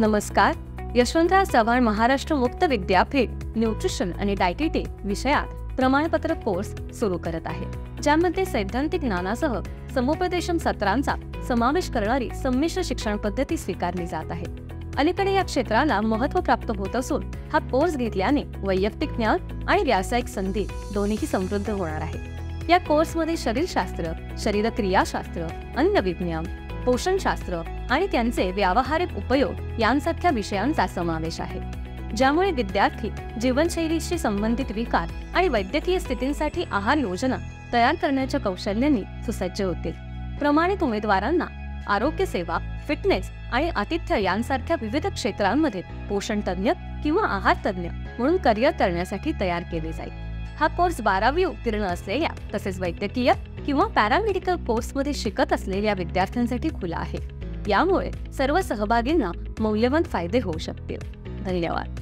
नमस्कार. यशवंतराव चव्हाण महाराष्ट्र मुक्त विद्यापीठ न्यूट्रिशन आणि डायटिटिक विषयात प्रमाणपत्र कोर्स सुरू करत आहे, ज्यामध्ये सैद्धांतिक ज्ञानासह समुपदेशन सत्रांचा समावेश करणारी संमिश्र शिक्षण पद्धती स्वीकारली जात आहे. अलीकडे या क्षेत्राला महत्त्व प्राप्त होत असून हा कोर्स घेतल्याने वैयक्तिक ज्ञान आणि व्यावसायिक संधी दोन्हीही समृद्ध होणार आहे. या कोर्समध्ये शरीरशास्त्र, शरीरक्रियाशास्त्र, अन्नविज्ञान, पोषणशास्त्र आणि त्यांचे व्यावहारिक उपयोग यांसारख्या विषयांचा समावेश आहे, ज्यामुळे विद्यार्थी जीवनशैलीशी संबंधित विकार आणि वैद्यकीय स्थितींसाठी आहार योजना तयार करण्याच्या कौशल्याने सुसज्ज होतील. प्रमाणित उमेदवारांना आरोग्य सेवा, फिटनेस आणि आतिथ्य यांसारख्या विविध क्षेत्रांमध्ये पोषण तज्ञ किंवा आहार तज्ञ म्हणून करिअर करण्यासाठी तयार केले जाईल. हा कोर्स 12वी उत्तीर्ण असलेल्या तसेच वैद्यकीय किंवा पॅरामेडिकल कोर्समध्ये शिकत असलेल्या विद्यार्थ्यांसाठी खुला आहे. यामुळे सर्व सहभागींना मौल्यवान फायदे होऊ शकतील. धन्यवाद.